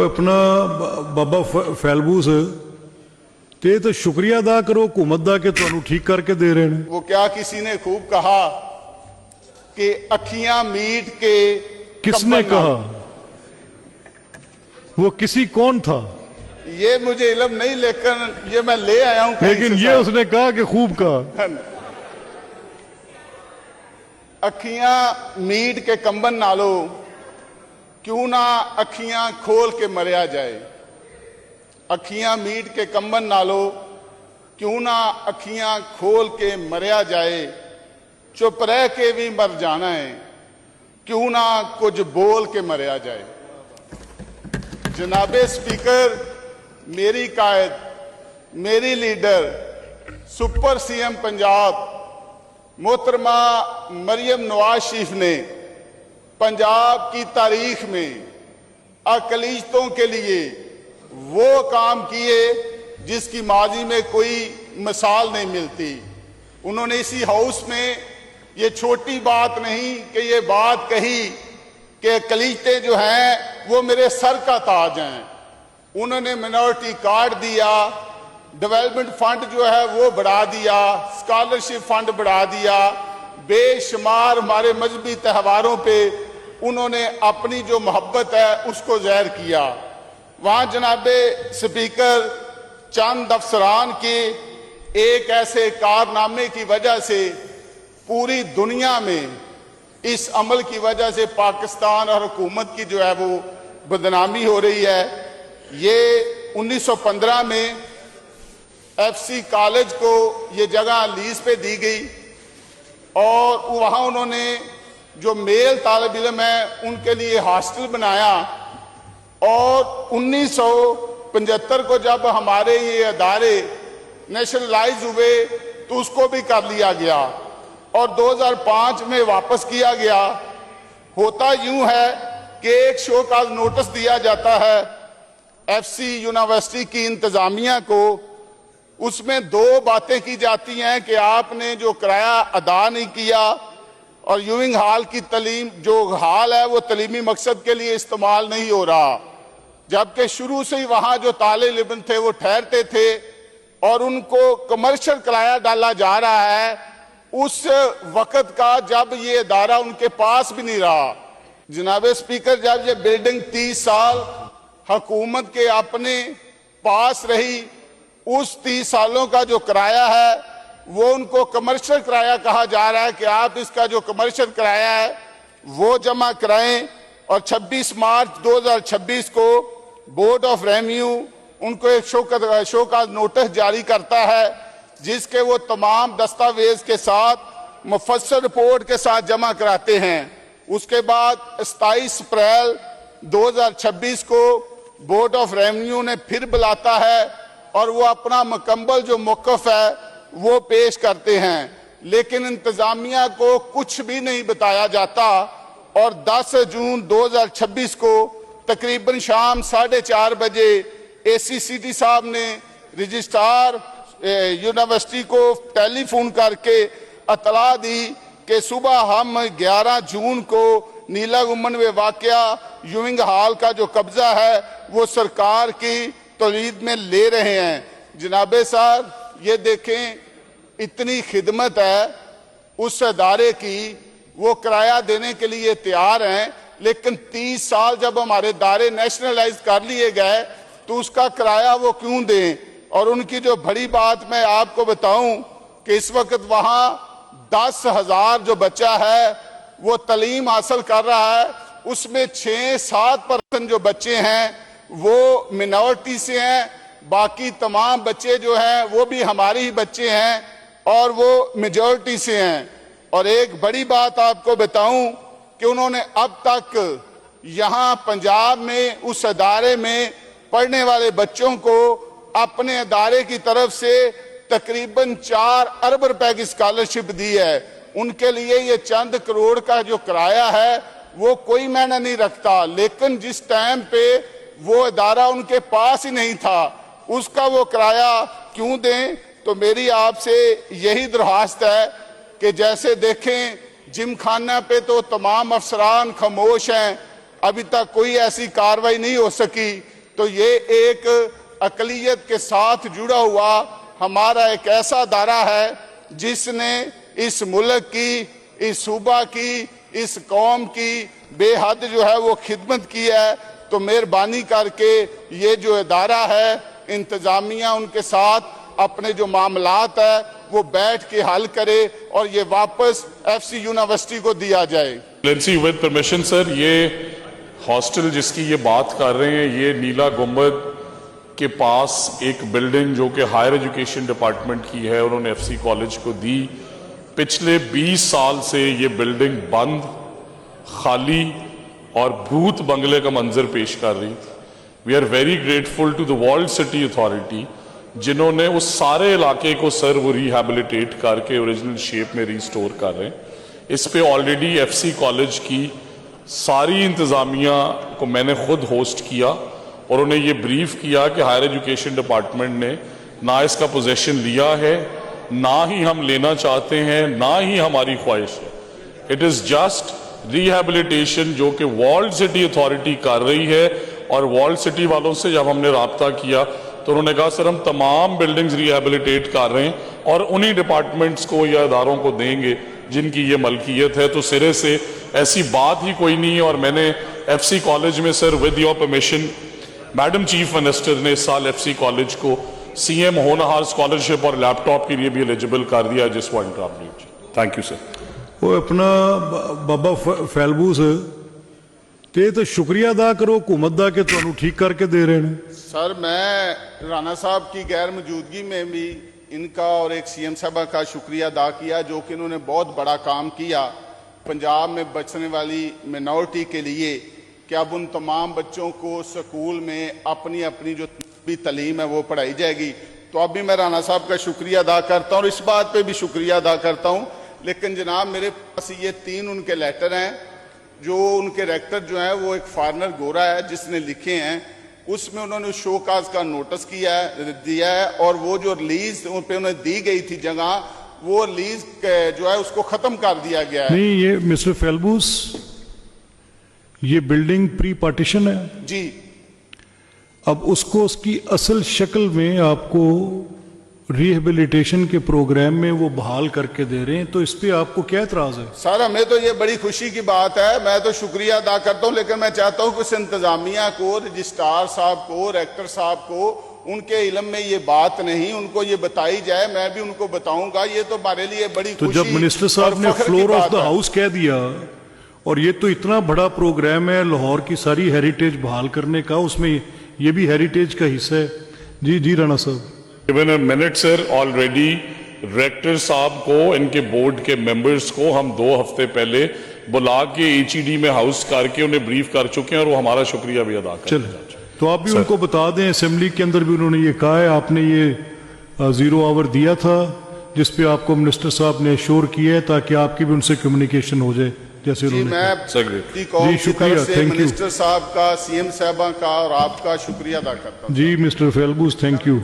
अपना बाबा फैलबूस ते तो शुक्रिया अदा करो हुकूमत का कि तुहानू ठीक करके दे रहे हैं। वो क्या किसी ने खूब कहा कि अखियां मीट के किसने कहा? वो किसी कौन था? ये मुझे इल्म नहीं, लेकिन ये मैं ले आया हूं। लेकिन ये उसने कहा कि खूब कहा। अखियां मीट के कंबन नालो क्यों ना अखियां खोल के मरिया जाए। अखियां मीट के कंबन नालो क्यों ना अखियां खोल के मरिया जाए। चुप रह के भी मर जाना है, क्यों ना कुछ बोल के मरिया जाए। जनाबे स्पीकर, मेरी कायद, मेरी लीडर, सुपर सीएम पंजाब मोहतरमा मरियम नवाज शरीफ ने पंजाब की तारीख में अकलीतों के लिए वो काम किए जिसकी माजी में कोई मिसाल नहीं मिलती। उन्होंने इसी हाउस में ये छोटी बात नहीं कि ये बात कही कि अकलीतें जो हैं वो मेरे सर का ताज हैं। उन्होंने मिनॉरिटी कार्ड दिया, डेवलपमेंट फंड जो है वो बढ़ा दिया, स्कॉलरशिप फंड बढ़ा दिया, बेशुमार हमारे मजहबी त्योहारों पे उन्होंने अपनी जो मोहब्बत है उसको ज़ाहिर किया। वहाँ जनाबे स्पीकर, चंद अफसरान के एक ऐसे कारनामे की वजह से पूरी दुनिया में इस अमल की वजह से पाकिस्तान और हुकूमत की जो है वो बदनामी हो रही है। ये 1915 में एफसी कॉलेज को ये जगह लीज पे दी गई और वहाँ उन्होंने जो मेल तालिब इल्म है उनके लिए हॉस्टल बनाया। और 1975 को जब हमारे ये अदारे नेशनलाइज हुए तो उसको भी कर लिया गया और 2005 में वापस किया गया। होता यूं है कि एक शो का नोटिस दिया जाता है एफसी यूनिवर्सिटी की इंतजामिया को। उसमें दो बातें की जाती हैं कि आपने जो किराया अदा नहीं किया और यूविंग हॉल की तलीम जो हाल है वो तलीमी मकसद के लिए इस्तेमाल नहीं हो रहा, जबकि शुरू से ही वहां जो तालिब इल्म थे वो ठहरते थे और उनको कमर्शियल किराया डाला जा रहा है उस वक्त का जब ये अदारा उनके पास भी नहीं रहा। जनाबे स्पीकर, जब ये बिल्डिंग 30 साल हुकूमत के अपने पास रही, उस 30 सालों का जो किराया है वो उनको कमर्शियल किराया कहा जा रहा है कि आप इसका जो कमर्शियल किराया है वो जमा कराएं। और 26 मार्च 2026 को बोर्ड ऑफ रेवेन्यू उनको एक शो का नोटिस जारी करता है जिसके वो तमाम दस्तावेज के साथ मुफस्सल रिपोर्ट के साथ जमा कराते हैं। उसके बाद 27 अप्रैल 2026 को बोर्ड ऑफ रेवेन्यू ने फिर बुलाता है और वो अपना मुकम्मल जो मौक़िफ़ है वो पेश करते हैं, लेकिन इंतजामिया को कुछ भी नहीं बताया जाता। और 10 जून 2026 को तकरीबन शाम 4:30 बजे ACCT साहब ने रजिस्ट्रार यूनिवर्सिटी को टेलीफोन करके इतला दी कि सुबह हम 11 जून को नीला गुम्बद में वाक़या यूविंग हॉल का जो कब्जा है वो सरकार की तौलीद में ले रहे हैं। जनाबे साहब, ये देखें, इतनी खिदमत है उस अदारे की, वो किराया देने के लिए तैयार हैं, लेकिन 30 साल जब हमारे अदारे नेशनलाइज कर लिए गए तो उसका किराया वो क्यों दें। और उनकी जो बड़ी बात मैं आपको बताऊं कि इस वक्त वहां 10,000 जो बच्चा है वो तालीम हासिल कर रहा है, उसमें 6-7% जो बच्चे हैं वो मिनॉरिटी से हैं, बाकी तमाम बच्चे जो हैं वो भी हमारे ही बच्चे हैं और वो मेजॉरिटी से हैं। और एक बड़ी बात आपको बताऊं कि उन्होंने अब तक यहाँ पंजाब में उस अदारे में पढ़ने वाले बच्चों को अपने अदारे की तरफ से तकरीबन 4 अरब रुपए की स्कॉलरशिप दी है। उनके लिए ये चंद करोड़ का जो किराया है वो कोई मायने नहीं रखता, लेकिन जिस टाइम पे वो अदारा उनके पास ही नहीं था उसका वो किराया क्यों दें। तो मेरी आपसे यही दरख्वास्त है कि जैसे देखें जिम खाना पे तो तमाम अफसरान खामोश हैं, अभी तक कोई ऐसी कार्रवाई नहीं हो सकी तो ये एक अकलियत के साथ जुड़ा हुआ हमारा एक ऐसा अदारा है जिसने इस मुल्क की, इस सूबा की, इस कौम की बेहद जो है वो खिदमत की है। तो मेहरबानी करके ये जो इदारा है, इंतजामिया उनके साथ अपने जो मामलात है वो बैठ के हल करे और ये वापस एफसी यूनिवर्सिटी को दिया जाए। एक्सेलेंसी, विद परमिशन सर, ये हॉस्टल जिसकी ये बात कर रहे हैं, ये नीला गुंबद के पास एक बिल्डिंग जो कि हायर एजुकेशन डिपार्टमेंट की है, उन्होंने एफसी कॉलेज को दी। पिछले 20 साल से ये बिल्डिंग बंद, खाली और भूत बंगले का मंजर पेश कर रही थी। We are very grateful to the world city authority जिन्होंने उस सारे इलाके को सर वो रिहैबिलिटेट करके ओरिजिनल शेप में रिस्टोर कर रहे हैं। इस पे ऑलरेडी एफसी कॉलेज की सारी इंतजामिया को मैंने खुद होस्ट किया और उन्हें ये ब्रीफ किया कि हायर एजुकेशन डिपार्टमेंट ने ना इसका पोजेशन लिया है, ना ही हम लेना चाहते हैं, ना ही हमारी ख्वाहिश है। इट इज जस्ट रिहैबिलिटेशन जो कि वर्ल्ड सिटी अथॉरिटी कर रही है। और वर्ल्ड सिटी वालों से जब हमने राब्ता किया तो उन्होंने कहा सर हम तमाम बिल्डिंग्स रिहैबिलिटेट कर रहे हैं और उन्हीं डिपार्टमेंट्स को या इदारों को देंगे जिनकी ये मलकियत है। तो सिरे से ऐसी बात ही कोई नहीं है। और मैंने एफसी कॉलेज में sir with your permission madam chief minister ने इस साल एफसी कॉलेज को सीएम होनहार स्कॉलरशिप और लैपटॉप के लिए भी एलिजिबल कर दिया। जिस वन थैंक यू सर। वो अपना बाबा फैलबूस ते तो शुक्रिया अदा करो हुकूमत दा कि तुहानू ठीक करके दे रहे हैं। सर, मैं राणा साहब की गैर मौजूदगी में भी इनका और एक सीएम साहबा का शुक्रिया अदा किया जो कि इन्होंने बहुत बड़ा काम किया पंजाब में बचने वाली मिनॉरिटी के लिए कि अब उन तमाम बच्चों को स्कूल में अपनी अपनी जो भी तालीम है वो पढ़ाई जाएगी। तो अब भी मैं राणा साहब का शुक्रिया अदा करता हूँ और इस बात पे भी शुक्रिया अदा करता हूँ। लेकिन जनाब मेरे पास ये 3 उनके लेटर हैं जो उनके रेक्टर जो है वो एक फॉरनर गोरा है जिसने लिखे हैं। उसमें उन्होंने शोकाज का नोटिस दिया है और वो जो रिलीज उन पे उन्हें दी गई थी जगह, वो रिलीज जो है उसको खत्म कर दिया गया है। नहीं, ये मिस्टर फैलबूस, ये बिल्डिंग प्री पार्टीशन है जी। अब उसको उसकी असल शक्ल में आपको रिहेबिलिटेशन के प्रोग्राम में वो बहाल करके दे रहे हैं, तो इस पे आपको क्या एतराज है? सर, हमें तो ये बड़ी खुशी की बात है, मैं तो शुक्रिया अदा करता हूँ। लेकिन मैं चाहता हूँ कि उस इंतजामिया को, रजिस्ट्रार साहब को, रेक्टर साहब को, उनके इल्म में ये बात नहीं, उनको ये बताई जाए। मैं भी उनको बताऊंगा। ये तो हमारे लिए बड़ी तो जब मिनिस्टर साहब ने फ्लोर ऑफ द हाउस कह दिया और ये तो इतना बड़ा प्रोग्राम है लाहौर की सारी हेरिटेज बहाल करने का, उसमें ये भी हेरिटेज का हिस्सा है। जी जी राणा साहब। Given a minute sir, already rector साहब को, इनके बोर्ड के मेंबर्स को हम 2 हफ्ते पहले बुला के एचईडी में हाउस करके उन्हें ब्रीफ कर चुके हैं और वो हमारा शुक्रिया भी अदा कर। चलो, तो आप भी उनको बता दें, असेंबली के अंदर भी उन्होंने ये कहा है, आपने ये 0 आवर दिया था जिस पे आपको मिनिस्टर साहब ने एश्योर किया है ताकि आपकी भी उनसे कम्युनिकेशन हो जाए जैसे जी। उन्होंने मैं कौम की तरफ से मिनिस्टर साहब का, सीएम साहबा का और आपका शुक्रिया अदा करता हूँ। जी मिस्टर फैलबूस, थैंक यू।